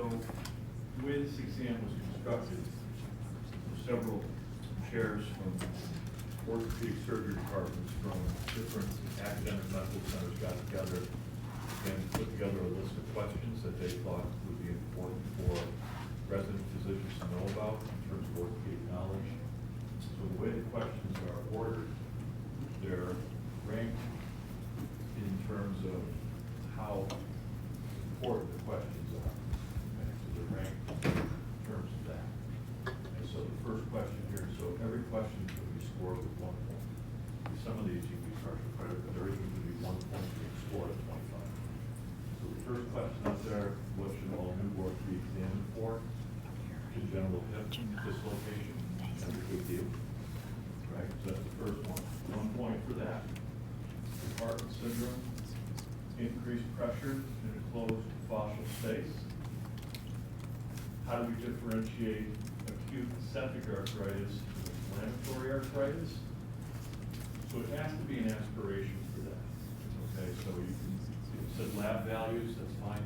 So the way this exam was constructed, several chairs from orthopedic surgery departments from different academic medical centers got together and put together a list of questions that they thought would be important for resident physicians to know about in terms of orthopedic knowledge. So the way the questions are ordered, they're ranked in terms of how important the questions are. Okay, so they're ranked in terms of that. And so the first question here, so every question could be scored with 1 point. Some of these you can be partial credit, but there is going to be 1 point to be scored at 25. So the first question up there, what should all new work be examined for? Congenital hip dislocation, that's a good deal. Right, so that's the first one. 1 point for that. Compartment syndrome, increased pressure in a closed fascial space. How do we differentiate acute septic arthritis from inflammatory arthritis? So it has to be an aspiration for that. Okay, so you can set lab values, that's fine,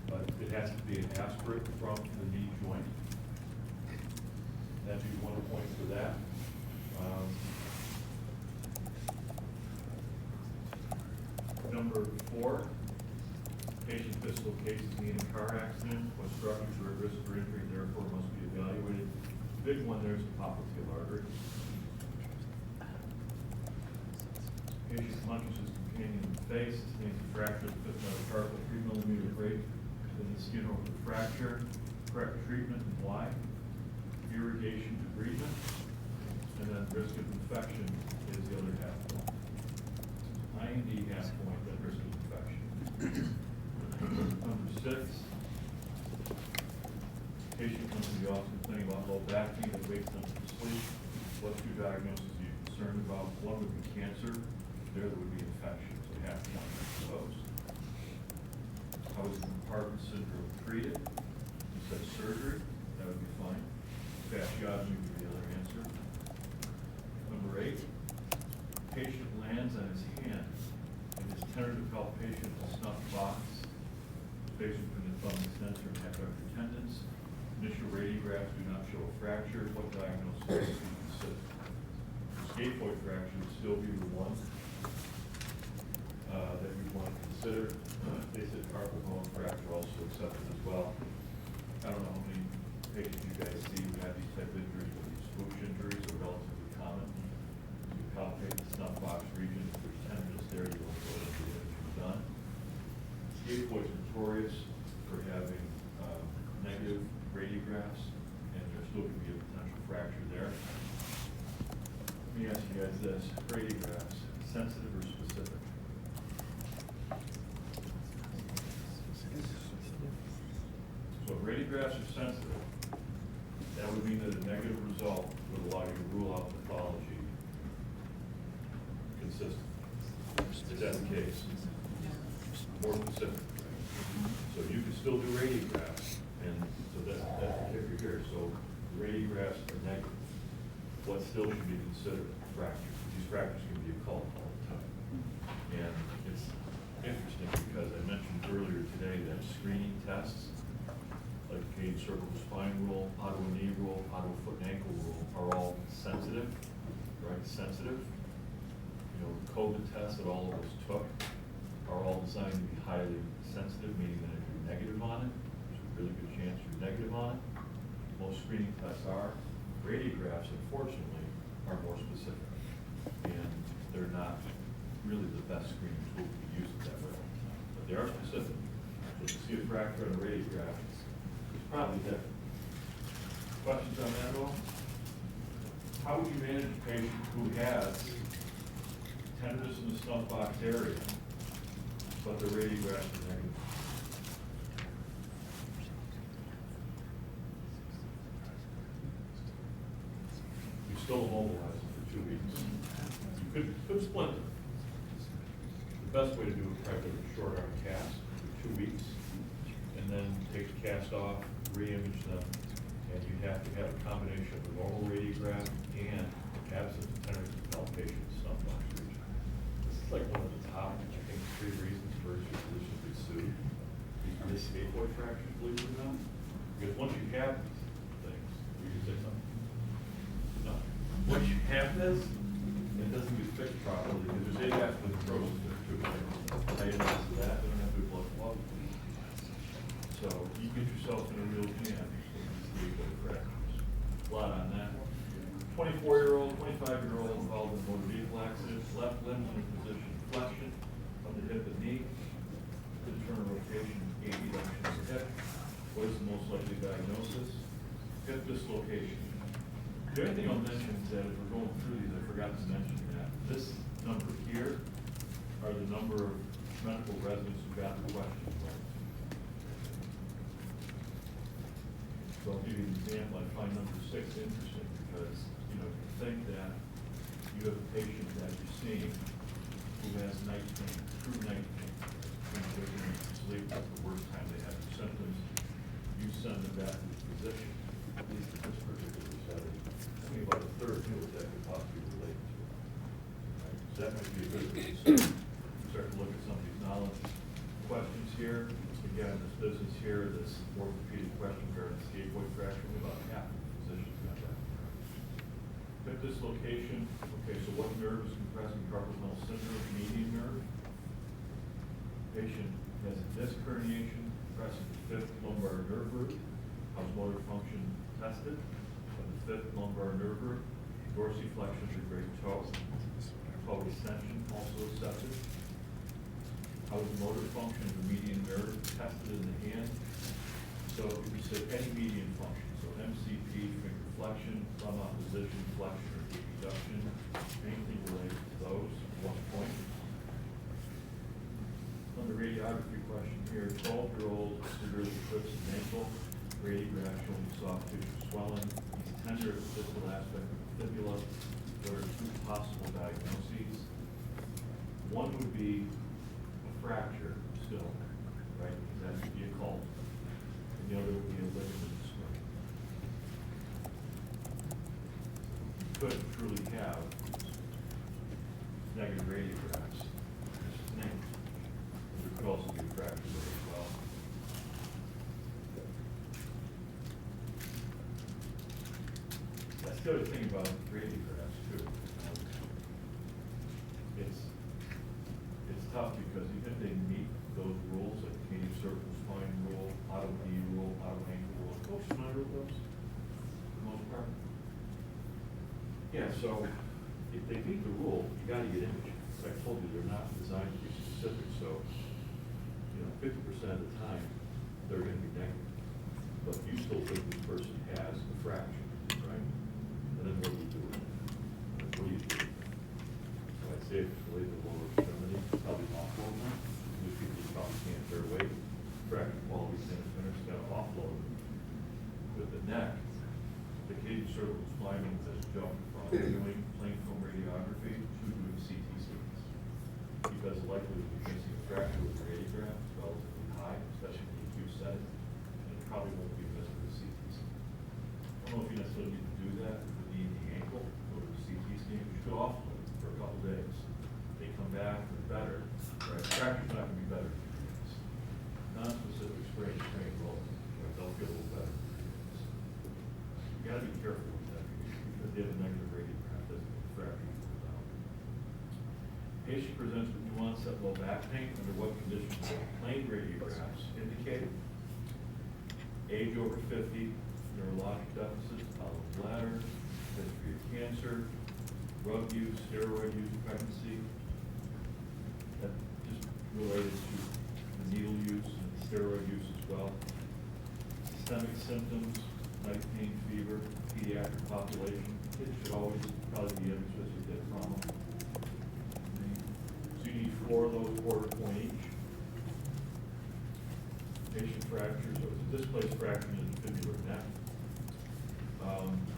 but it has to be an aspirate from the knee joint. That'd be 1 point for that. Number 4, patient dislocates knee in a car accident. What structures are at risk for injury, therefore must be evaluated. Big one there is the popliteal artery. Patient punches his companion in the face, sustains a fracture of the fifth metacarpal 3 millimeter break in the skin over the fracture. Correct treatment and why? Irrigation debridement, and then risk of infection is the other half point. IND half point, then risk of infection. Number 6, patient comes to the office complaining about low back pain that wakes them from sleep. What 2 diagnoses are you concerned about? 1 would be cancer, there would be infection, so half point for those. How is compartment syndrome treated? You said surgery, that would be fine. Fasciotomy would be the other answer. Number 8, patient lands on his hand and his tentative palpation of a snuff box. Patient from the thumb extensor and abductor tendons. Initial radiographs do not show a fracture. What diagnosis would be considered? Scaphoid fracture would still be the one that you'd want to consider. They said carpal bone fracture also accepted as well. I don't know how many patients you guys see who have these type of injuries, but these spooch injuries are relatively common. You palpate the snuff box region, if there's tenderness there, you will go into the image done. Scaphoid is notorious for having negative radiographs, and there still could be a potential fracture there. Let me ask you guys this, radiographs, sensitive or specific? So if radiographs are sensitive, that would mean that a negative result would allow you to rule out pathology consistent. Is that the case? More specific. So you can still do radiographs, and so that's the kicker here. So the radiographs are negative. What still should be considered? Fractures. These fractures can be occult all the time. And it's interesting because I mentioned earlier today that screening tests, like Cade cervical spine rule, auto knee rule, auto foot and ankle rule, are all sensitive, right? Sensitive. You know, COVID tests that all of us took are all designed to be highly sensitive, meaning that if you're negative on it, there's a really good chance you're negative on it. Most screening tests are. Radiographs, unfortunately, are more specific, and they're not really the best screening tool to be used that way. But they are specific. So if you see a fracture on a radiograph, it's probably different. Questions on that at all? How would you manage a patient who has tenderness in the snuff box area, but the radiographs are negative? You still immobilize them for 2 weeks. You could splint them. The best way to do it is probably a short arm cast for 2 weeks, and then take the cast off, re-image them, and you have to have a combination of a normal radiograph and absence of tenderness and palpation of the snuff box region. This is like one of the top, I think, 3 reasons for physicians to be sued. These scaphoid fractures, believe it or not. Because once you have these things, you can say something. No. Once you have this, it doesn't get fixed properly, because there's eight aspects of process there too. Now you don't have to do that, they don't have to do blood flow. So you get yourself in a real jam with these legal fractures. A lot on that. 24-year-old, 25-year-old involved in motor vehicle accident, left limb in position flexion of the hip and knee, internal rotation, gait reduction of the hip. What is the most likely diagnosis? Hip dislocation. The only thing I'll mention is that as we're going through these, I forgot to mention that this number here are the number of medical residents who got the questions right. So I'll give you an example. I find number 6 interesting because, you know, you think that you have a patient that you're seeing who has night pain, true night pain, and they're going to sleep at the worst time they have the symptoms. You send them back to the physician, at least in this particular study. I think about a third knew what that could possibly relate to. Right? So that might be a good thing. Start to look at some of these knowledge questions here. Again, this business here, this orthopedic question regarding scaphoid fracture, about half of the physicians got that. Hip dislocation. Okay, so what nerve is compressing carpal tunnel syndrome? Median nerve. Patient has a disc herniation, compressing the 5th lumbar nerve root. How's motor function tested? Of the 5th lumbar nerve root. Dorsiflexion of the great toe. Toe extension also accepted. How is motor function of the median nerve tested in the hand? So if you say any median function, so MCP, finger flexion, thumb opposition, flexion, or deep reduction, anything related to those, 1 point. On the radiography question here, 12-year-old severely twisted ankle, radiograph showing soft tissue swelling. He's tender at the distal aspect of the fibula. There are 2 possible diagnoses. One would be fracture still, right? Because that would be a cult. And the other would be a ligament sprain. You could truly have negative radiographs. There could also be a fracture there as well. That's the other thing about radiographs too. It's tough because even if they meet those rules, like the Canadian cervical spine rule, auto knee rule, auto ankle rule, most familiar with those, for the most part. Yeah, so if they meet the rule, you got to get imaging. Like I told you, they're not designed to be specific, so 50% of the time they're going to be negative. But you still think this person has a fracture, right? And then what do you do? So I'd say if it's related to lower extremity, probably offload them. Most people probably can't bear weight. Fracture quality center got to offload them. With the neck, the Canadian cervical spine has jumped from doing plain film radiography to doing CT scans. Because the likelihood of missing a fracture with a radiograph is relatively high, especially in the acute setting, and it probably won't be missed with a CT scan. I don't know if you necessarily need to do that with the knee and the ankle, or with a CT scan, you should offload for a couple days. They come back, they're better, right? Fracture's not going to be better. Non-specific sprain will, right? They'll get a little better. You got to be careful with that because they have a negative radiograph, doesn't mean the fracture goes down. Patient presents with new onset low back pain. Under what conditions will plain radiographs indicate? Age over 50, neurologic deficits, bowel bladder, history of cancer, drug use, steroid use, pregnancy. That just related to the needle use and steroid use as well. Systemic symptoms, night pain, fever, pediatric population. Kids should always probably be in, especially if they have trauma. So you need 4 of those, quarter point each. Patient fractures, so it's a displaced fracture in the fibular neck.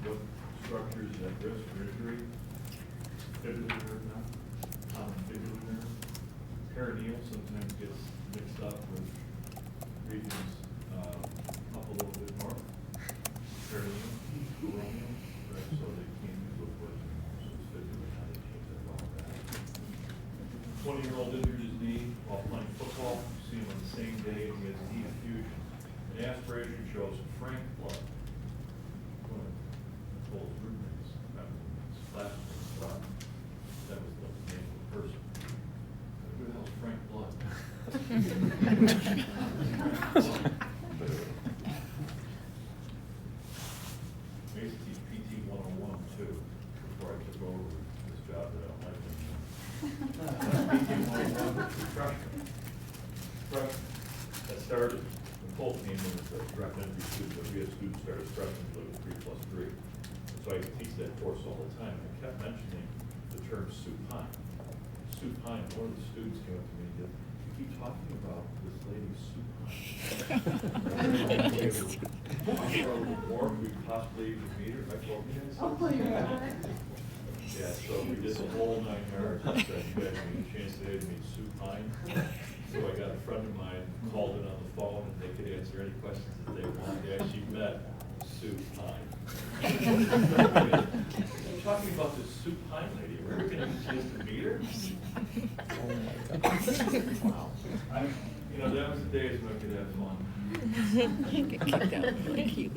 What structure is at risk for injury? Fibular nerve now, common fibular nerve. Perineal sometimes gets mixed up with regions up a little bit more. Perineal, peroneal, right? So they can't use those words anymore. So it's fibular, now they change that all back. 20-year-old injured his knee while playing football. You see him on the same day and he has knee fusion. An aspiration shows frank blood. One of Nicole's roommates, classmates, thought that was the name of the person. Who the hell is Frank Blood? I used to teach PT 101 too, before I took over this job that I don't like anymore. PT 101, freshman. That started, Nicole came in as a direct entry student, but we had students start as freshmen, so it was 3+3. So I could teach that course all the time. I kept mentioning the term supine. Supine, one of the students came up to me and said, "You keep talking about this lady supine." Or we possibly even meet her. I told you guys. Oh my God. Yeah, so we did the whole 9 yards. I said, "You guys need a chance today to meet supine." So I got a friend of mine, called in on the phone, and they could answer any questions that they wanted. They actually met supine. I'm talking about this supine lady. We're going to get a chance to meet her. Oh my God. Wow. That was the days when I could have fun. Get kicked out. Thank you.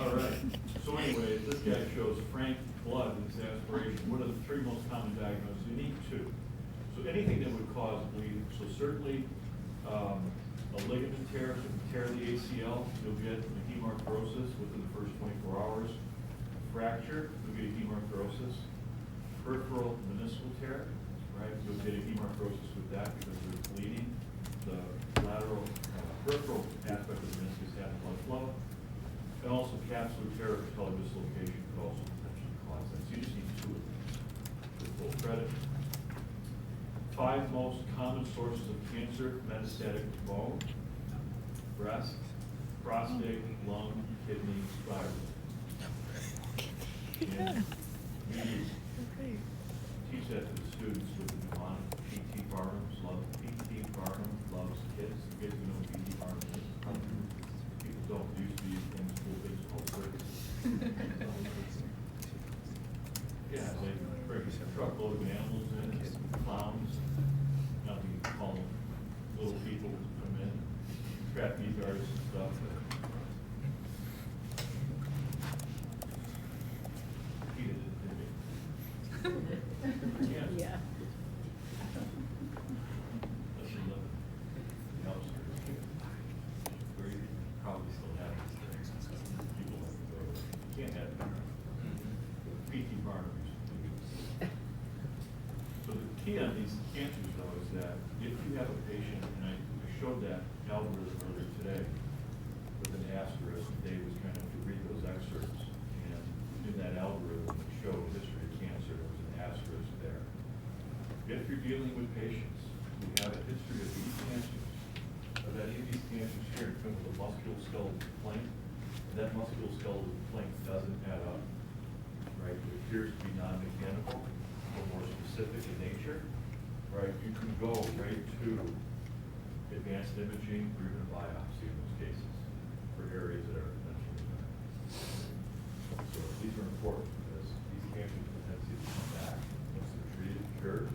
All right. So anyway, this guy shows frank blood in his aspiration. What are the 3 most common diagnoses? You need 2. So anything that would cause bleeding. So certainly a ligament tear, so if you tear the ACL, you'll get a hemarthrosis within the first 24 hours. Fracture, you'll get a hemarthrosis. Peripheral meniscal tear, right? You'll get a hemarthrosis with that because there's bleeding. The lateral, peripheral aspect of the meniscus has blood flow. And also capsular tear or patella dislocation could also potentially cause that. So you just need 2 of them for full credit. 5 most common sources of cancer: metastatic to bone, breast, prostate, lung, kidney, thyroid. And we teach that to the students with the mnemonic PT Barnum's love. PT Barnum loves kids. You guys know what PT Barnum is? People don't use these things, cool things called bricks. Yeah, they bring a truckload of animals in, clowns. Now we call them little people who come in, trapeze artists and stuff. He did it, didn't he? Yeah. Listen, look, the outskirts, where you probably still have these things. People like to go, you can't have it. PT Barnum used to do this. So the key on these cancers, though, is that if you have a patient, and I showed that algorithm earlier today with an asterisk, Dave was kind of to read those excerpts, and in that algorithm that showed history of cancer, there was an asterisk there. If you're dealing with patients who have a history of these cancers, of any of these cancers here in terms of a musculoskeletal complaint, and that musculoskeletal complaint doesn't add up, right? It appears to be non-mechanical or more specific in nature, right? You can go right to advanced imaging or even a biopsy in those cases for areas that are potentially benign. So these are important because these cancers potentially come back. Once they're treated and cured,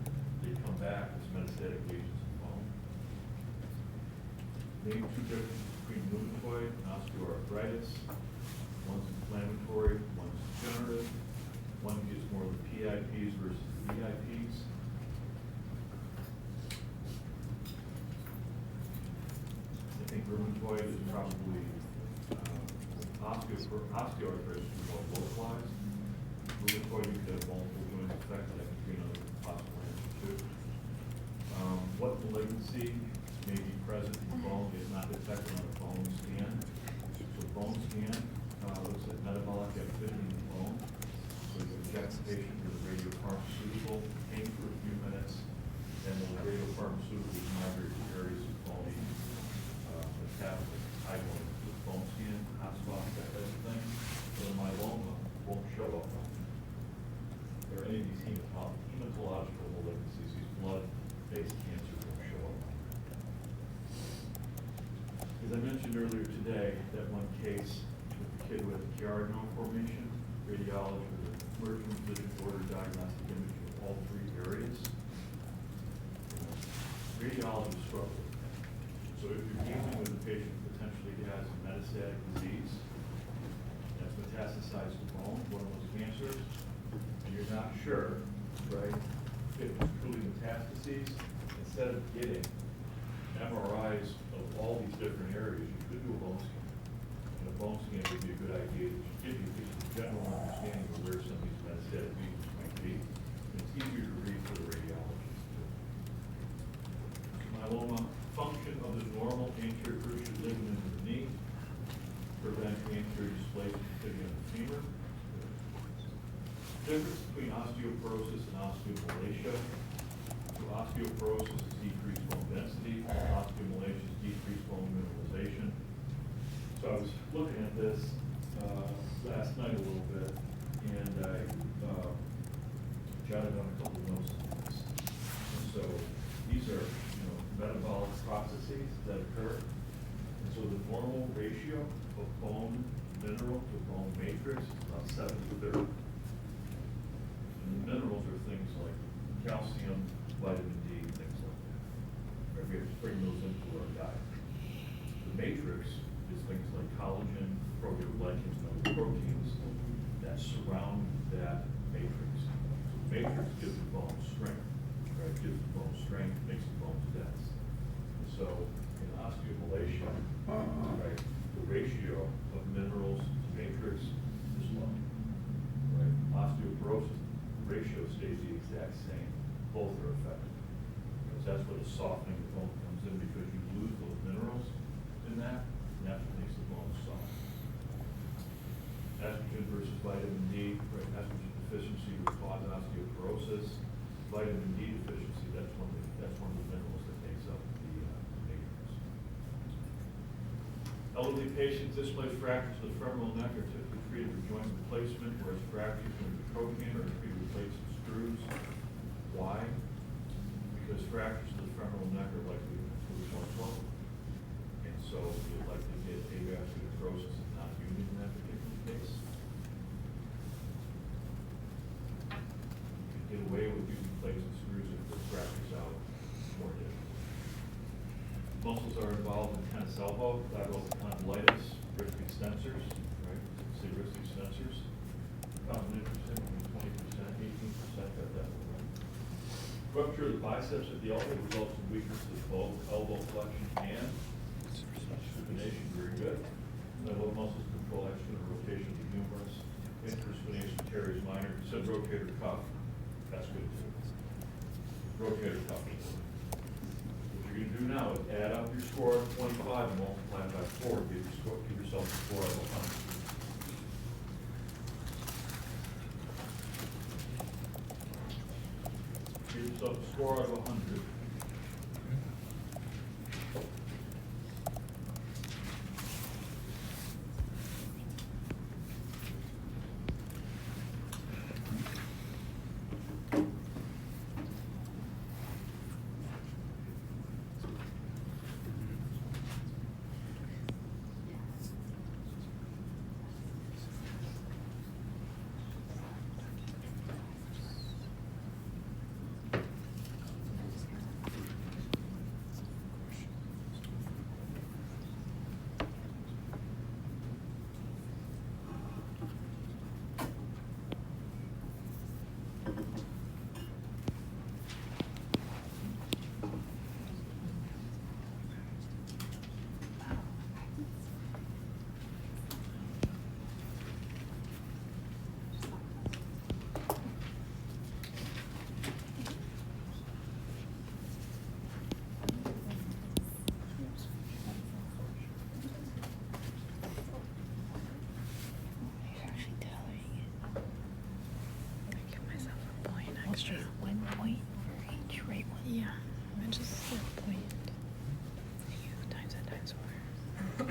they come back as metastatic lesions in bone. Name 2 differences between rheumatoid and osteoarthritis. One's inflammatory, one's degenerative. One gives more of the PIPs versus the EIPs. I think rheumatoid is probably osteoarthritis is more localized. Rheumatoid, you could have multiple joints affected. That could be another possible answer too. What malignancy may be present in the bone is not detected on a bone scan. So bone scan looks at metabolic activity in the bone. So you inject the patient with a radiopharmaceutical, aim for a few minutes, and the radiopharmaceuticals migrate to areas of bony metabolism, high bone scan, hot spots, that type of thing. So the myeloma won't show up on it. Or any of these hematological malignancies, these blood-based cancers won't show up on it. As I mentioned earlier today, that one case with the kid with Chiari malformation, radiology with an emergent vision order diagnostic imaging of all 3 areas. Radiologists struggle. So if you're dealing with a patient who potentially has you're not sure, right, if it's truly metastases, instead of getting MRIs of all these different areas, you could do a bone scan. And a bone scan would be a good idea to give you just a general understanding of where some of these metastatic lesions might be. And it's easier to read for the radiologist too. Myeloma, function of the normal anterior cruciate ligament in the knee, prevent anterior displacement of tibia and femur. Difference between osteoporosis and osteomalacia. So osteoporosis is decreased bone density, osteomalacia is decreased bone mineralization. So I was looking at this last night a little bit, and I jotted down a couple of notes on this. And so these are, metabolic processes that occur. And so the normal ratio of bone mineral to bone matrix is about 7:30. And the minerals are things like calcium, vitamin D, things like that. We have to bring those into our diet. The matrix is things like collagen, proteoglycans, and other proteins that surround that matrix. So the matrix gives the bone strength, right? Gives the bone strength, makes the bones dense. And so in osteomalacia, right, the ratio of minerals to matrix is low. Right? Osteoporosis, the ratio stays the exact same. Both are affected. Because that's where the softening of the bone comes in, because you lose those minerals in that, and that's what makes the bone soft. Estrogen versus vitamin D, right? Estrogen deficiency would cause osteoporosis. Vitamin D deficiency, that's one of the minerals that makes up the matrix. Elderly patients displaced fractures of the femoral neck are typically treated with joint replacement, whereas fractures of the trochanter are treated with plates and screws. Why? Because fractures of the femoral neck are likely to include joint swelling. And so you'd likely get avascular necrosis and non-union in that particular case. You can get away with using plates and screws if the fracture's out more difficult. Muscles are involved in tennis elbow, lateral condylitis, wrist extensors, right? Say wrist extensors. Common interest in 20%, 18% at that level. Rupture of the biceps at the elbow results in weakness of both elbow flexion and supination. Very good. Elbow muscles control external rotation of the humerus. Interspination teres minor. You said rotator cuff. That's good too. Rotator cuff. What you're going to do now is add up your score of 25 and multiply it by 4. Give yourself a score of 100. Give yourself a score out of 100. Extra 1 point for each right one. Yeah, and just a point. You times that times 4.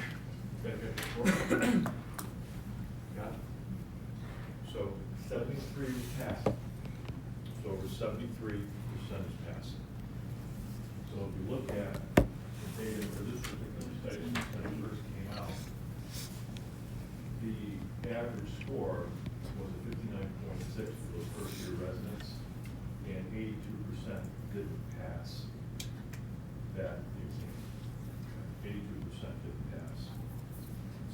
Got it? So 73 is passing. So over 73% is passing. So if you look at the data for this particular study, when it first came out, the average score was a 59.6 for those first-year residents, and 82% didn't pass that exam. 82% didn't pass.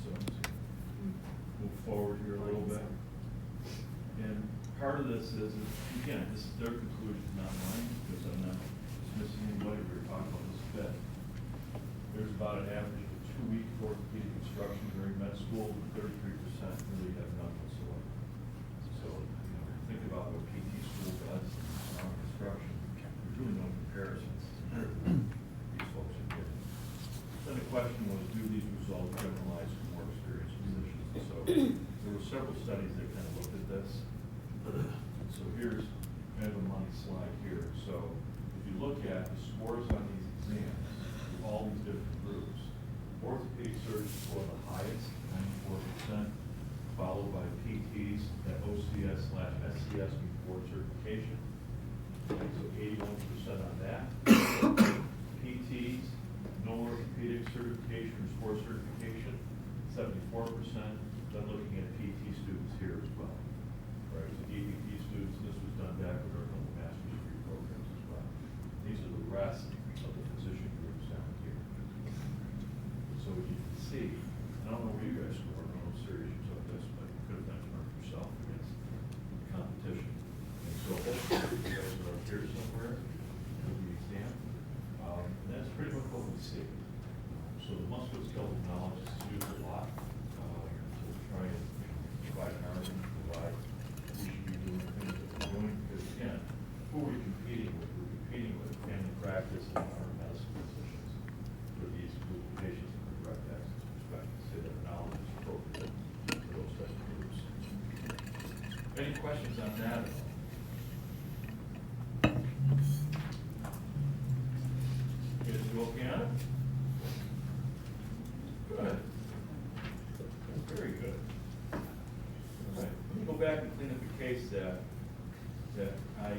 So let's move forward here a little bit. And part of this is, again, this is their conclusion, not mine, because I'm not dismissing anybody. We were talking about this fit. There's about an average of 2-week orthopedic instruction during med school, 33% really have none whatsoever. So, think about what PT school does on instruction. There's really no comparisons. These folks are getting. Then the question was, do these results generalize to more experienced physicians? So there were several studies that kind of looked at this. So here's kind of a money slide here. So if you look at the scores on these exams, all these different groups, orthopedic surgeons score the highest, 94%, followed by PTs at OCS/SCS before certification. So 81% on that. PTs, no orthopedic certification or sport certification, 74%. Then looking at PT students here as well. Right, so DPT students, this was done back with our normal master's degree programs as well. These are the rest of the physician groups down here. So as you can see, I don't know where you guys score, I don't know how serious you took this, but you could have benchmarked yourself against the competition. And so hopefully you guys are up here somewhere with the exam. And that's pretty much what we see. So the musculoskeletal knowledge is used a lot to try and provide an argument, provide we should be doing things that we're doing, because again, who are we competing with? We're competing with family practice and our medicine physicians for these group of patients and direct access perspective, so that knowledge is appropriate for those types of groups. Any questions on that at all? You guys do okay on it? Good. Very good. All right. Let me go back and clean up the case that I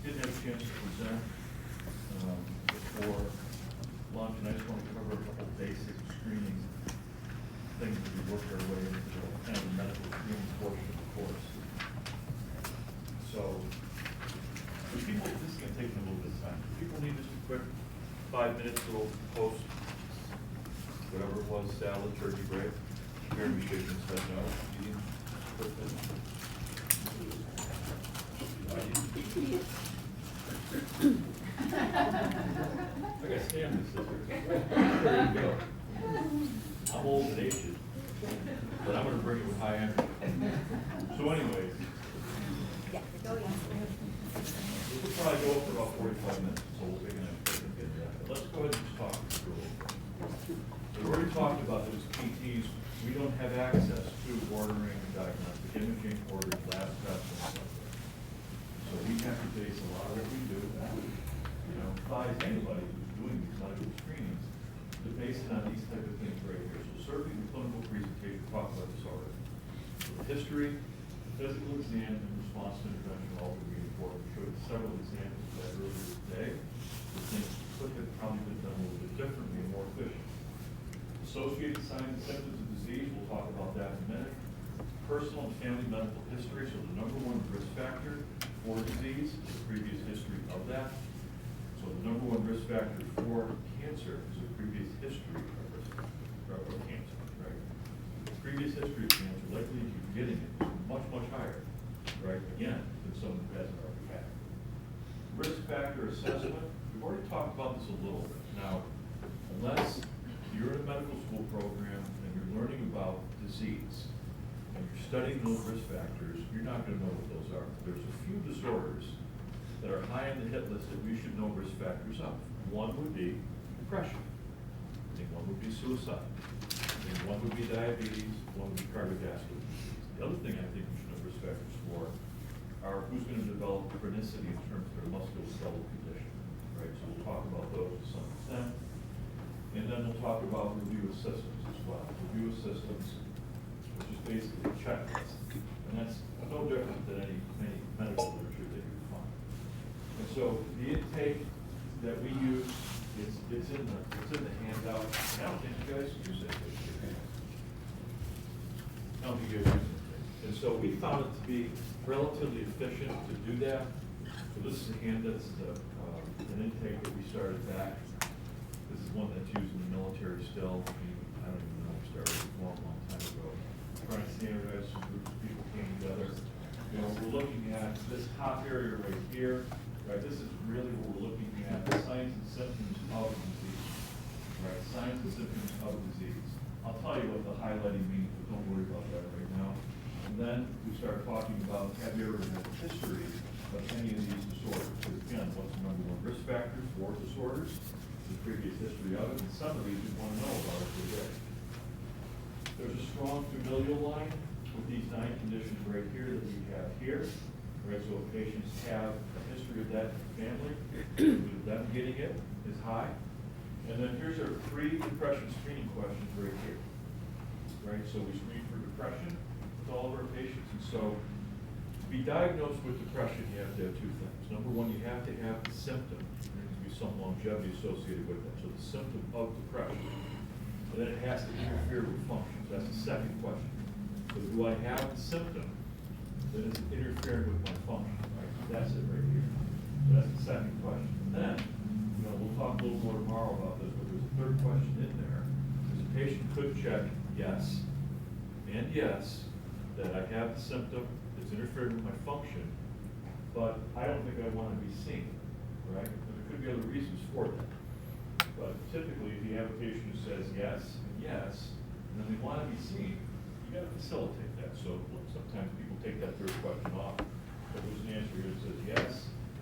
didn't have a chance to present before lunch, and I just want to cover a couple basic screening things as we work our way into the kind of the medical screening portion of the course. So, for people, this is going to take them a little bit of time. People need just a quick 5 minutes to post whatever it was, salad, turkey break. Jeremy shaking his head no. Eating. I got Stanley scissors. There you go. I'm old and aged, but I'm going to bring it with high energy. So anyways, we'll probably go for about 45 minutes, so we'll take an extra get that. But let's go ahead and just talk through a little bit. We already talked about those PTs. We don't have access to ordering diagnostic imaging, ordering lab tests, and stuff like that. So we have to base a lot of what we do, advise anybody who's doing these medical screenings to base it on these type of things right here. So certainly the clinical presentation, talk about this already. So the history, the physical exam, and response to intervention all will be important. We showed several examples of that earlier today. The things could have probably been done a little bit differently and more efficient. Associated signs and symptoms of disease, we'll talk about that in a minute. Personal and family medical history, so the #1 risk factor for disease is the previous history of that. So the #1 risk factor for cancer is a previous history of cancer, right? Previous history of cancer, likely if you're getting it, is much, much higher, right? Again, than someone who hasn't already had it. Risk factor assessment, we've already talked about this a little bit. Now, unless you're in a medical school program and you're learning about disease and you're studying those risk factors, you're not going to know what those are. There's a few disorders that are high on the hit list that we should know risk factors of. One would be depression. I think one would be suicide. I think one would be diabetes. One would be cardiovascular disease. The other thing I think we should know risk factors for are who's going to develop chronicity in terms of their musculoskeletal condition. Right? So we'll talk about those to some extent. And then we'll talk about review of systems as well. Review of systems, which is basically a checklist. And that's no different than any medical literature that you would find. And so the intake that we use, it's in the handout. I don't think you guys use it. I don't think you guys use it. And so we found it to be relatively efficient to do that. So this is a handout. This is an intake that we started back. This is one that's used in the military still. I don't even know if it started a long time ago. Trying to standardize some groups of people came together. you know, we're looking at this top area right here, right? This is really what we're looking at, the signs and symptoms of disease, right? Signs and symptoms of disease. I'll tell you what the highlighting means, but don't worry about that right now. And then we start talking about, have you ever had a history of any of these disorders? Because again, what's the number one risk factor for disorders? The previous history of it, and some of these you want to know about it today. There's a strong familial line with these 9 conditions right here that we have here. Right, so if patients have a history of that family, them getting it is high. And then here's our 3 depression screening questions right here. Right, so we screen for depression with all of our patients. And so to be diagnosed with depression, you have to have 2 things. Number one, you have to have the symptom. There needs to be some longevity associated with that. So the symptom of depression. And then it has to interfere with functions. That's the second question. So do I have the symptom that is interfering with my function? Right? That's it right here. So that's the second question. And then, you know, we'll talk a little more tomorrow about this, but there's a third question in there. Because the patient could check yes and yes, that I have the symptom that's interfering with my function, but I don't think I want to be seen, right? And there could be other reasons for that. But typically, if you have a patient who says yes and yes, and then they want to be seen, you got to facilitate that. So sometimes people take that third question off. But there's an answer here that says yes,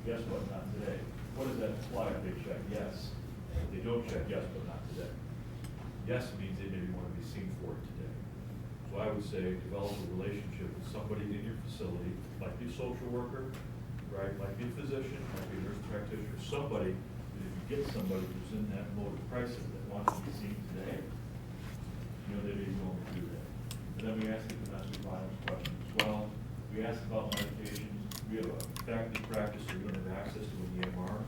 yes, but not today. What does that imply if they check yes? If they don't check yes, but not today. Yes means they maybe want to be seen for it today. So I would say develop a relationship with somebody in your facility, like be a social worker, right? Like be a physician, like be a nurse practitioner, somebody that if you get somebody who's in that mode of crisis that wants to be seen today, you know, they may be willing to do that. And then we ask the domestic violence question as well. We ask about medications. We have a faculty practice, so we don't have access to an EMR.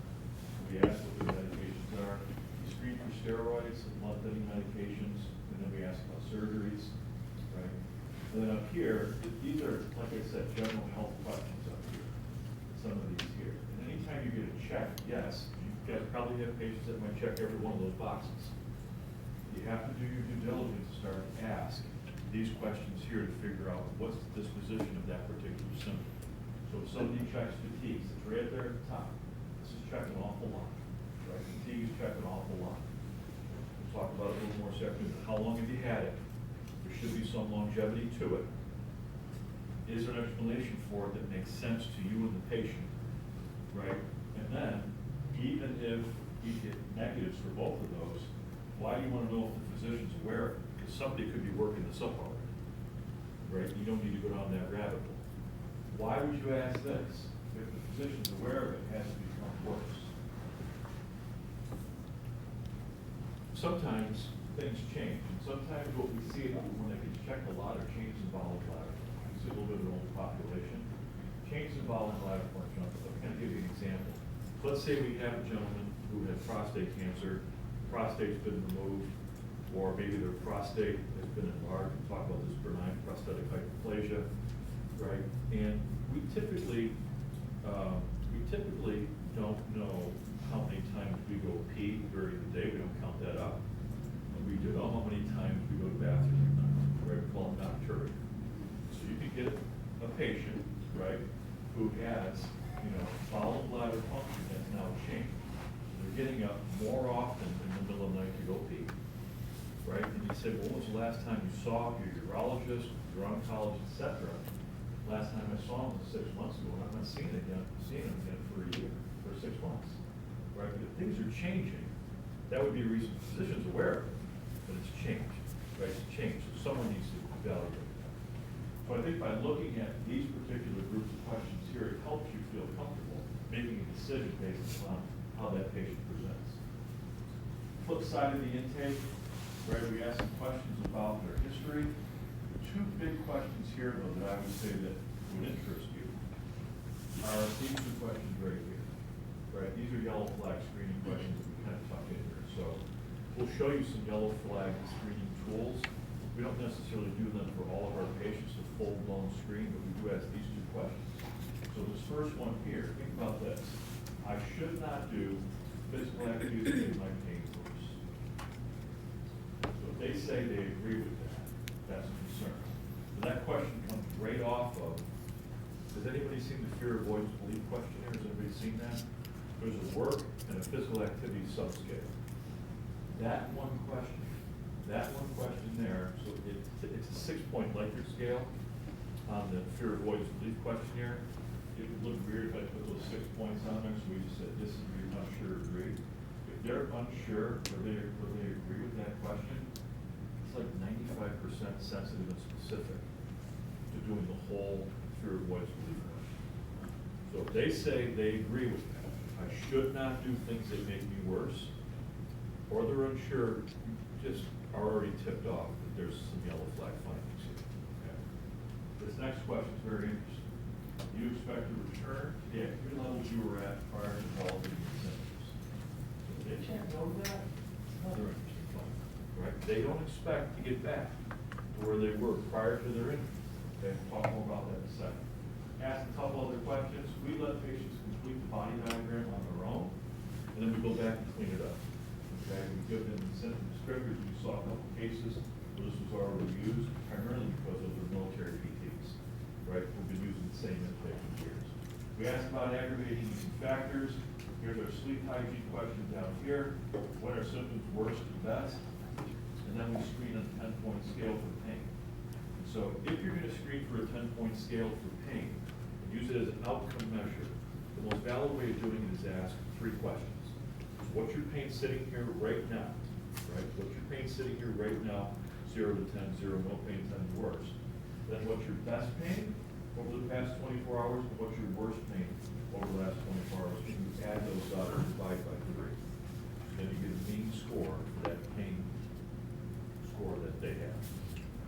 We ask what the medications are. We screen for steroids and blood thinning medications, and then we ask about surgeries, right? And then up here, these are, like I said, general health questions up here. Some of these here. And anytime you get a check, yes, you guys probably have patients that might check every one of those boxes. You have to do your due diligence to start to ask these questions here to figure out what's the disposition of that particular symptom. So if somebody checks fatigue, it's right there at the top. This is checking an awful lot, right? Fatigue is checking an awful lot. We'll talk about it a little more separately. How long have you had it? There should be some longevity to it. Is there an explanation for it that makes sense to you and the patient, right? And then, even if you get negatives for both of those, why do you want to know if the physician's aware of it? Because somebody could be working this up already, right? You don't need to go down that rabbit hole. Why would you ask this? If the physician's aware of it, it has to become worse. Sometimes things change, and sometimes what we see when they get checked a lot are changes in bowel bladder. You see a little bit of an older population. Changes in bowel bladder function. I'm going to give you an example. Let's say we have a gentleman who had prostate cancer. Prostate's been removed, or maybe their prostate has been enlarged. We talk about this benign prostatic hyperplasia, right? And we typically don't know how many times we go pee during the day. We don't count that up. And we do know how many times we go to the bathroom, right? We call it nocturia. So you can get a patient, right, who has, you know, bowel bladder function that's now changed. They're getting up more often in the middle of the night to go pee, right? And you say, well, when was the last time you saw your urologist, your oncologist, et cetera? Last time I saw him was 6 months ago, and I'm not seeing him again for a year, for 6 months, right? But if things are changing, that would be a reason the physician's aware of it, but it's changed, right? It's changed, so someone needs to evaluate that. So I think by looking at these particular groups of questions here, it helps you feel comfortable making a decision based on how that patient presents. Flip side of the intake, right, we ask some questions about their history. 2 big questions here, though, that I would say that would interest you are these 2 questions right here, right? These are yellow flag screening questions that we kind of tuck in here. So we'll show you some yellow flag screening tools. We don't necessarily do them for all of our patients, a full-blown screen, but we do ask these 2 questions. So this first one here, think about this. I should not do physical activity that make my pain worse. So if they say they agree with that, that's a concern. So that question comes right off of Has anybody seen the fear avoidance belief questionnaire? Has anybody seen that? There's a work and a physical activity subscale. That one question there, so it's a 6-point Likert scale on the fear avoidance belief questionnaire. It would look weird if I put those 6 points on there, so we just said this is you're unsure, agree. If they're unsure or they agree with that question, it's like 95% sensitive and specific to doing the whole fear avoidance belief question. So if they say they agree with that, I should not do things that make me worse, or they're unsure, you just are already tipped off that there's some yellow flag findings here. Okay. This next question is very interesting. You expect to return to the activity levels you were at prior to developing your symptoms. If they can't know that, it's another interesting point, right? They don't expect to get back to where they were prior to their injury. Okay, we'll talk more about that in a second. Ask a couple other questions. We let patients complete the body diagram on their own, and then we go back and clean it up. Okay, we give them the symptom descriptors. We saw a couple cases where this was already used, primarily because of the military PTs, right? We've been using the same intake for years. We asked about aggravating factors. Here's our sleep hygiene question down here. What are symptoms worst and best? And then we screen on a 10-point scale for pain. So if you're going to screen for a 10-point scale for pain, use it as an outcome measure. The most valid way of doing it is to ask 3 questions. What's your pain sitting here right now? Right? What's your pain sitting here right now? 0 to 10, 0, no pain, 10 worst. Then what's your best pain over the past 24 hours? And what's your worst pain over the last 24 hours? And you add those up and divide by 3. Then you get a mean score for that pain score that they have.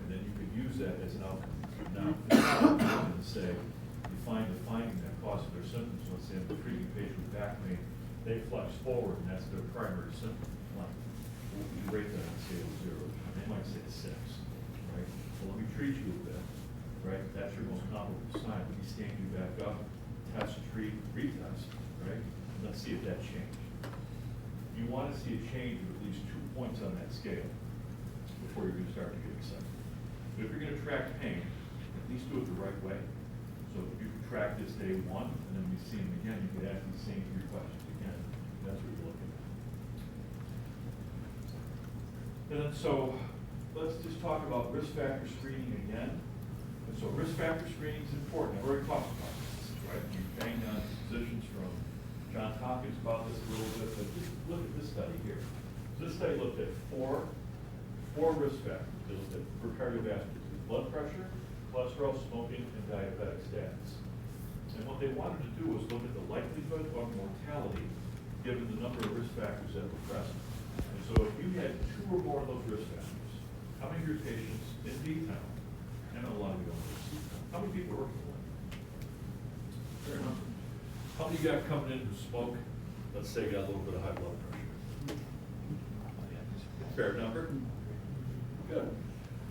And then you could use that as an outcome. Now, and say, you find the finding that causes their symptoms. Let's say I'm treating a patient with back pain, they flex forward, and that's their primary symptom. Like, you rate that on a scale of 0. They might say 6, right? Well, let me treat you with that, right? That's your most comparable sign. Let me stand you back up, test, treat, retest, right? And let's see if that changed. You want to see a change of at least 2 points on that scale before you're going to start to get excited. But if you're going to track pain, at least do it the right way. So if you can track this day 1, and then we see them again, you can ask these same 3 questions again. That's what you're looking at. And then so let's just talk about risk factor screening again. And so risk factor screening is important. I've already talked about this, right? You banged on physicians from Johns Hopkins about this a little bit, but just look at this study here. This study looked at four risk factors. They looked at for cardiovascular disease: blood pressure, cholesterol, smoking, and diabetic status. And what they wanted to do was look at the likelihood of mortality given the number of risk factors that were present. And so if you had 2 or more of those risk factors, how many of your patients in D-Town, I know a lot of you don't know this, how many people are working with? Fair number. How many you got coming in who smoke? Let's say you got a little bit of high blood pressure. Fair number. Good.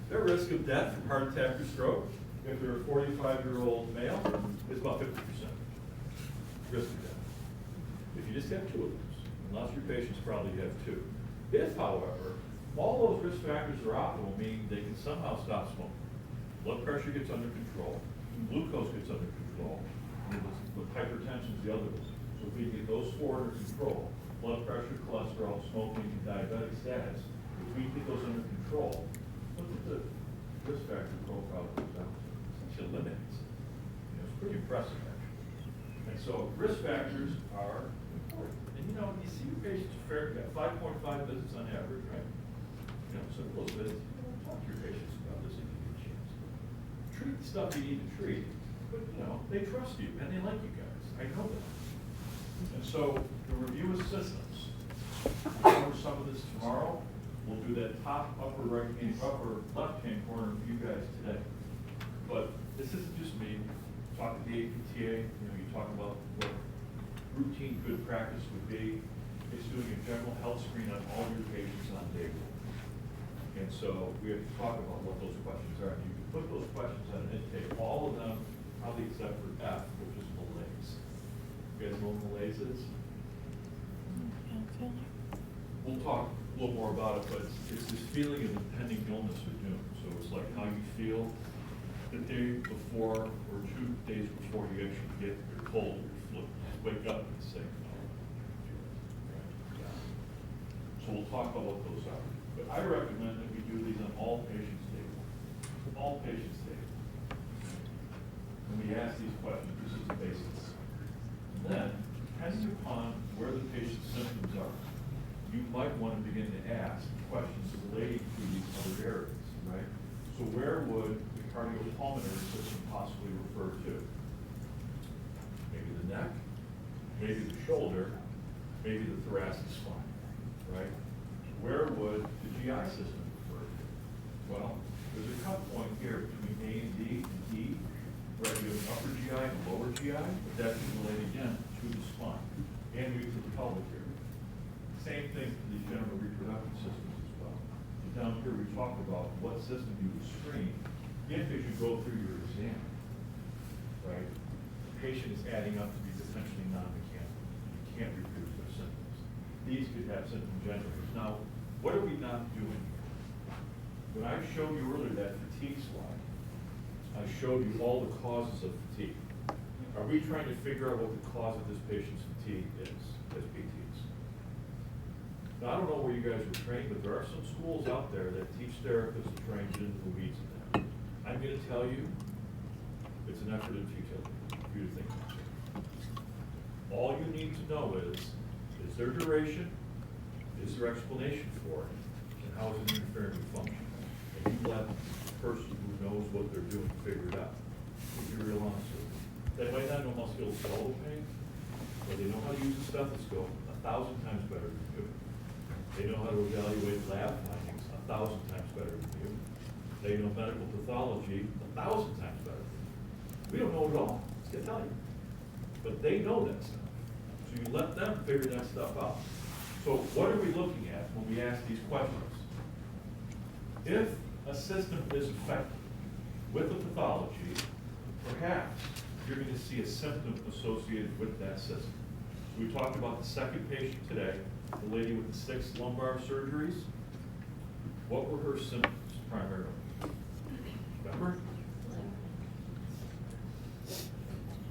Their risk of death from heart attack or stroke, if they're a 45-year-old male, is about 50% risk of death. If you just have 2 of those, and lots of your patients probably have 2. If, however, all those risk factors are optimal, meaning they can somehow stop smoking, blood pressure gets under control, glucose gets under control, and with hypertension is the other one. So if we get those 4 under control, blood pressure, cholesterol, smoking, and diabetic status, if we get those under control, look at the risk factor profile that comes out. It eliminates it. It's pretty impressive, actually. And so risk factors are important. And you know, you see your patients fair, you got 5.5 visits on average, right? You know, so those visits, talk to your patients about this if you get a chance. Treat the stuff you need to treat, but you know, they trust you and they like you guys. I know that. And so the review of systems. We'll cover some of this tomorrow. We'll do that top, upper left-hand corner for you guys today. But this isn't just me. Talk to the APTA. You know, you talk about what routine good practice would be. It's doing a general health screen on all your patients on day 1. And so we have to talk about what those questions are. You can put those questions on an intake, all of them, probably except for F, which is malaise. You guys know what malaise is? We'll talk a little more about it, but it's this feeling of impending illness or doom. So it's like how you feel the day before or 2 days before you actually get your cold or your flu. Wake up and say, no. So we'll talk about what those are. But I recommend that we do these on all patients daily. All patients daily. When we ask these questions, this is the basics. And then, depending upon where the patient's symptoms are, you might want to begin to ask questions relating to these other areas, right? So where would the cardiopulmonary system possibly refer to? Maybe the neck, maybe the shoulder, maybe the thoracic spine, right? Where would the GI system refer to? Well, there's a cut point here between A and D and E, where you have an upper GI and a lower GI, but that can relate again to the spine and to the pelvic area. Same thing for the genital reproductive systems as well. And down here we talk about what system you would screen if as you go through your exam, right? The patient is adding up to be potentially non-mechanical. You can't reproduce their symptoms. These could have symptom generators. Now, what are we not doing here? When I showed you earlier that fatigue slide, I showed you all the causes of fatigue. Are we trying to figure out what the cause of this patient's fatigue is as PTs? Now, I don't know where you guys were trained, but there are some schools out there that teach therapists to try and get into the weeds of that. I'm going to tell you, it's an effort of futility for you to think about it. All you need to know is there duration, is there explanation for it, and how is it interfering with function? And you let the person who knows what they're doing figure it out. If you're real honest with them. They might not know musculoskeletal pain, but they know how to use a stethoscope 1,000 times better than you. They know how to evaluate lab findings 1,000 times better than you. They know medical pathology 1,000 times better than you. We don't know it all, I can tell you. But they know that stuff. So you let them figure that stuff out. So what are we looking at when we ask these questions? If a system is affected with a pathology, perhaps you're going to see a symptom associated with that system. So we talked about the second patient today, the lady with the 6 lumbar surgeries. What were her symptoms primarily? Remember?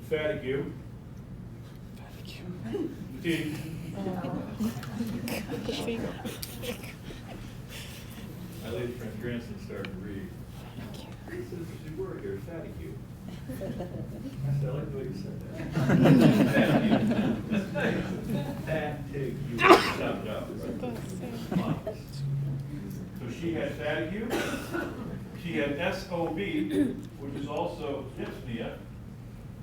Fatigue. Fatigue. My lady friend grandson started to read. This is the word here, fatigue. I said, I like the way you said that. Fatigue. Sum it up. Right? So she had fatigue. She had SOB, which is also dyspnea,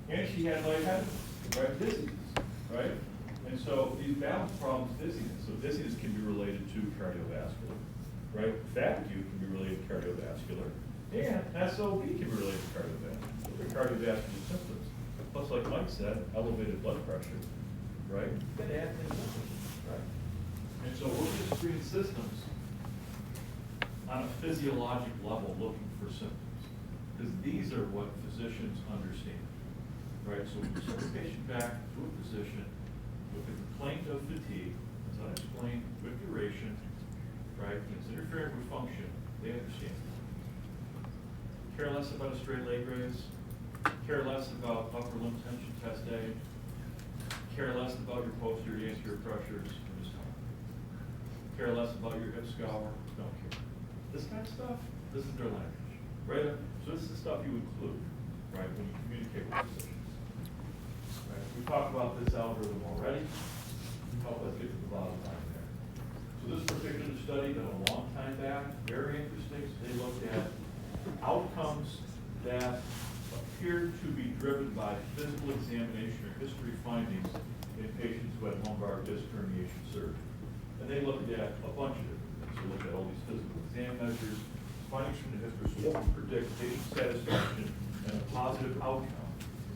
and she had lightheadedness, right? Dizziness, right? And so these balance problems, dizziness. So dizziness can be related to cardiovascular, right? Fatigue can be related to cardiovascular, and SOB can be related to cardiovascular. The cardiovascular symptoms. Plus, like Mike said, elevated blood pressure, right? Can add things up, right? And so we're going to screen systems on a physiologic level looking for symptoms. Because these are what physicians understand, right? So when you send a patient back to a physician with a complaint of fatigue, as I explained, with duration, right? It's interfering with function, they understand. Care less about a straight leg raise, care less about upper limb tension test A, care less about your posterior anterior pressures, just care less about your hip scour, don't care. This kind of stuff, this is their language, right? So this is the stuff you include, right, when you communicate with physicians. Right? We talked about this algorithm already. Let's get to the bottom line there. So this particular study done a long time back, very interesting. So they looked at outcomes that appeared to be driven by physical examination or history findings in patients who had lumbar disc herniation surgery. And they looked at a bunch of different things. They looked at all these physical exam measures, findings from the history, so what would predict patient satisfaction and a positive outcome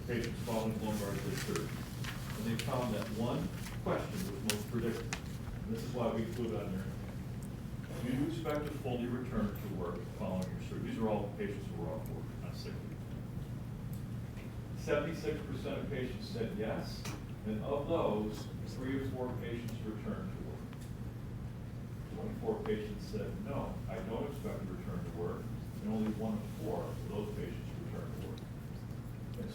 for patients following lumbar disc surgery. And they found that one question was most predictive. And this is why we include it on there. Do you expect to fully return to work following your surgery? These are all patients who were off work on sick leave. 76% of patients said yes, and of those, 3 or 4 patients returned to work. 24 patients said no, I don't expect to return to work, and only 1 of 4 of those patients returned.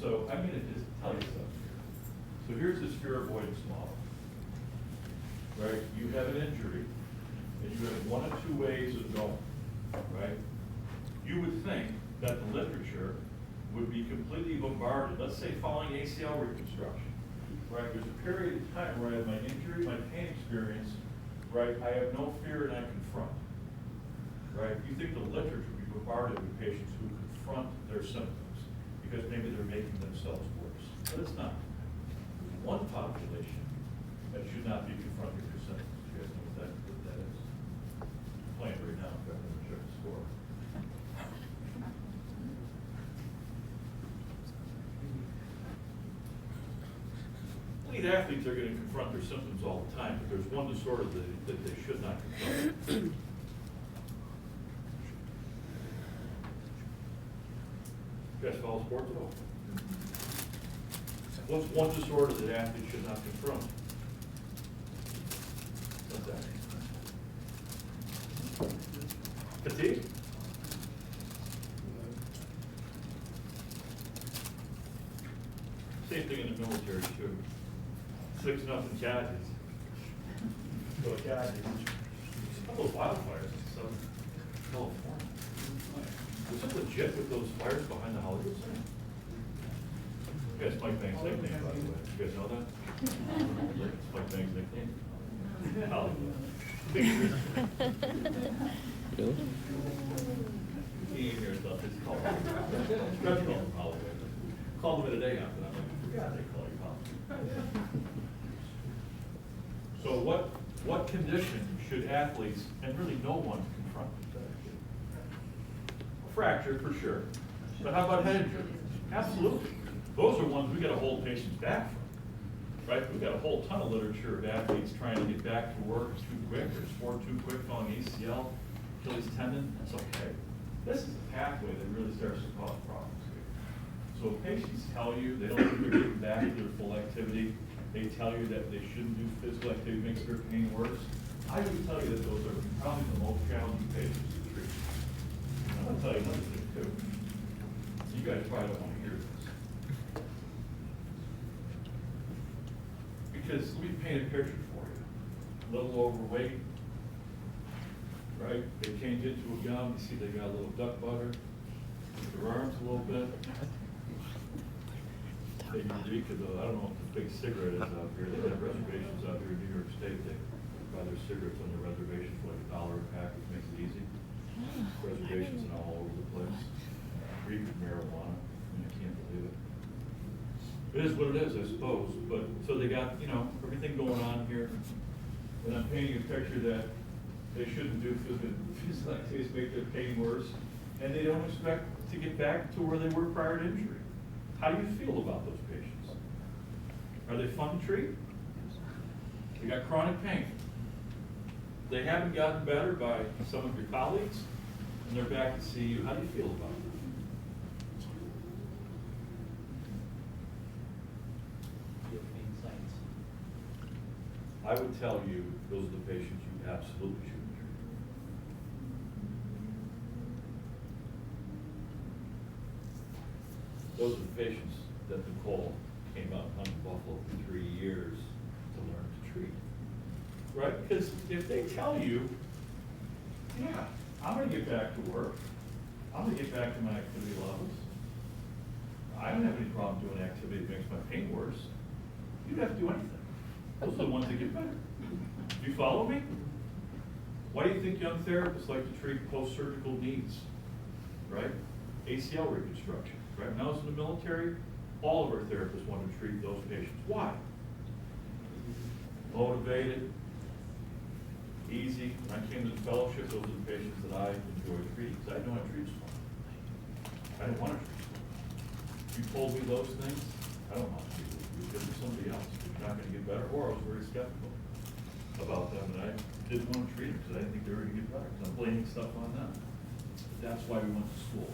So I'm gonna just tell you something here. So here's this fear avoidance model, right? You have an injury, and you have one of two ways of going, right? You would think that the literature would be completely bombarded, let's say following ACL reconstruction, right? There's a period of time where I have my injury, my pain experience, right? I have no fear and I confront, right? You think the literature would be bombarded with patients who confront their symptoms because maybe they're making themselves worse, but it's not. There's one population that should not be confronted with their symptoms. You guys know what that is? I'm playing right now, I'm going to check the score. Elite athletes are going to confront their symptoms all the time, but there's one disorder that they should not confront. You guys follow sports at all? What's one disorder that athletes should not confront? What's that? Fatigue? Same thing in the military too. 6-0 casualties. So casualties. How about wildfires in Southern California? Was it legit with those fires behind the Hollywood sign? That's Mike Bank's nickname, by the way. You guys know that? It's Mike Bank's nickname. Hollywood. Really? He ain't here stuff. It's called Hollywood. Called him in a day after that. I'm like, I forgot they call you Hollywood. So what condition should athletes, and really no one, confront? A fracture, for sure. But how about head injury? Absolutely. Those are ones we gotta hold patients back from, right? We've got a whole ton of literature of athletes trying to get back to work too quick, or sport too quick, falling ACL, Achilles tendon, that's okay. This is a pathway that really starts to cause problems here. So if patients tell you they don't think they're getting back to their full activity, they tell you that they shouldn't do physical activity, makes their pain worse, I would tell you that those are probably the most challenging patients to treat. I'm gonna tell you another thing too. You guys probably don't want to hear this. Because let me paint a picture for you. A little overweight, right? They change into a gown, you see they got a little duck butter, their arms a little bit. They reek of I don't know what the big cigarette is out here. They have reservations out here in New York State. They buy their cigarettes on their reservation for like $1 a pack, which makes it easy. Reservations and all over the place. Reek of marijuana. I mean, I can't believe it. It is what it is, I suppose. But so they got, you know, everything going on here. And I'm painting a picture that they shouldn't do physical activities make their pain worse. And they don't expect to get back to where they were prior to injury. How do you feel about those patients? Are they fun to treat? They got chronic pain. They haven't gotten better by some of your colleagues, and they're back to see you. How do you feel about it? I would tell you, those are the patients you absolutely shouldn't treat. Those are the patients that Nicole came out on Buffalo for 3 years to learn to treat. Right? Because if they tell you, yeah, I'm gonna get back to work, I'm gonna get back to my activity levels, I don't have any problem doing activity that makes my pain worse, you don't have to do anything. Those are the ones that get better. Do you follow me? Why do you think young therapists like to treat post-surgical needs? Right? ACL reconstruction. Right? When I was in the military, all of our therapists wanted to treat those patients. Why? Motivated, easy. When I came to the fellowship, those are the patients that I enjoyed treating because I didn't know how to treat smart. I didn't want to treat smart. You told me those things, I don't want to treat them. You give them somebody else. You're not going to get better. Or I was very skeptical about them, and I didn't want to treat them because I didn't think they were going to get better. Because I'm blaming stuff on them. But that's why we went to school.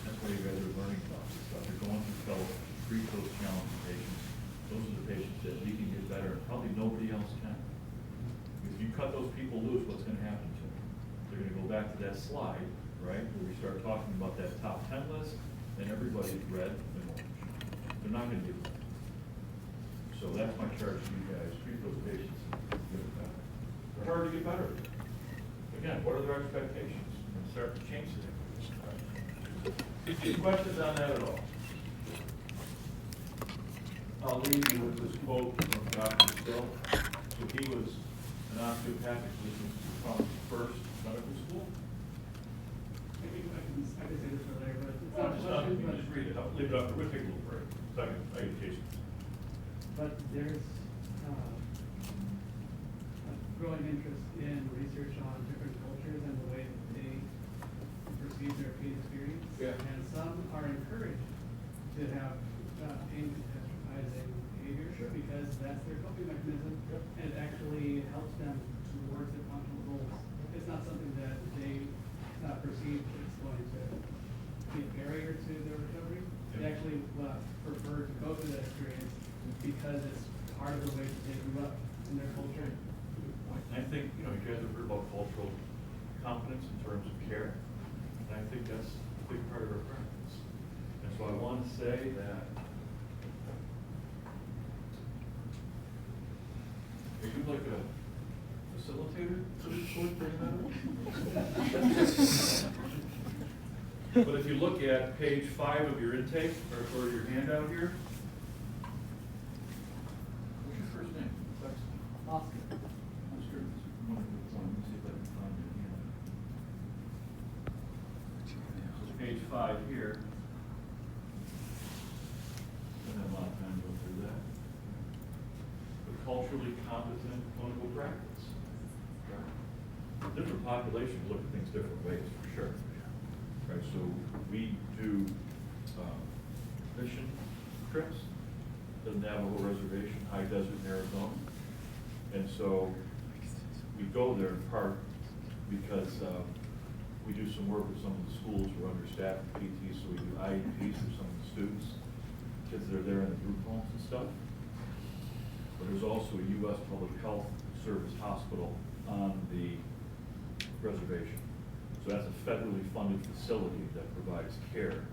That's why you guys are learning about this stuff. You're going through fellowship to treat those challenging patients. Those are the patients that we can get better, and probably nobody else can. If you cut those people loose, what's going to happen to them? They're going to go back to that slide, right, where we start talking about that top 10 list, and everybody's red and orange. They're not gonna get better. So that's my charge to you guys, treat those patients and get it better. They're hard to get better. Again, what are their expectations? And start to change them. Any questions on that at all? I'll leave you with this quote from Dr. Still. So he was an osteopathic physician from first medical school. I can say this for later, but it's Well, not a just, question, you but, just read it. I'll leave it up. We'll take a little break. Second, education. but there's a growing interest in research on different cultures and the way that they perceive their pain experience. Yeah. And some are encouraged to have pain catastrophizing behavior, because that's their coping mechanism, Yep. and it actually helps them towards their functional goals. It's not something that they perceive it's going to be a barrier to their recovery. They Yep. actually prefer to go through that experience because it's part of the way that they grew up in their culture. And I think, you know, you guys have heard about cultural competence in terms of care, and I think that's a big part of our practice. And so I want to say that, are you like a facilitator for this short But if you look at page 5 of your intake, or your handout here, what's your first name? Oscar. Oscar, let me see if I can find it here. So page 5 here. Don't have a lot of time to go through that. The culturally competent clinical practice. Right. Different populations look at things different ways, for sure. Right, so we do mission trips to the Navajo Reservation, high desert in Arizona. And so we go there in part because we do some work with some of the schools who are understaffed with PT, so we do IEPs for some of the students, kids that are there in the group homes and stuff. But there's also a U.S. Public Health Service hospital on the reservation. So that's a federally funded facility that provides care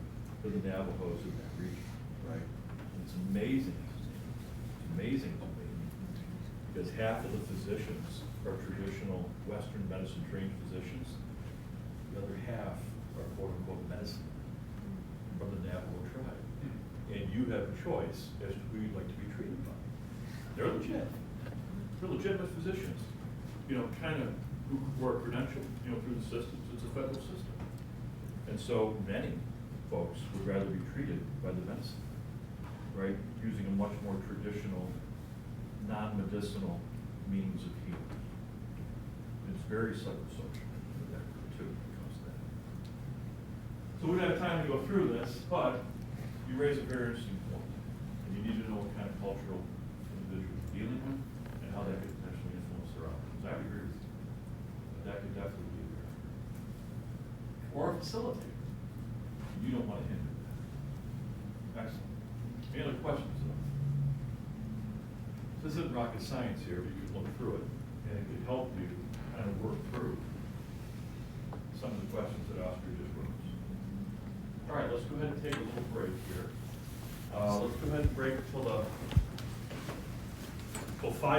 for the Navajos in that region, right? And it's amazing. It's amazing to me because half of the physicians are traditional Western medicine trained physicians. The other half are quote unquote medicine from the Navajo tribe. And you have a choice as to who you'd like to be treated by. They're legit. They're legitimate physicians, you know, kind of who are credentialed, you know, through the systems. It's a federal system. And so many folks would rather be treated by the medicine, right? Using a much more traditional, non-medicinal means of healing. It's very psychosocial for that group too, when it comes to that. So we don't have time to go through this, but you raise a very interesting point. And you need to know what kind of cultural individual you're dealing with and how that could potentially influence their outcomes. I would agree with you. That could definitely be there. Or a facilitator. You don't want to hinder that. Excellent. Any other questions? This isn't rocket science here, but you can look through it.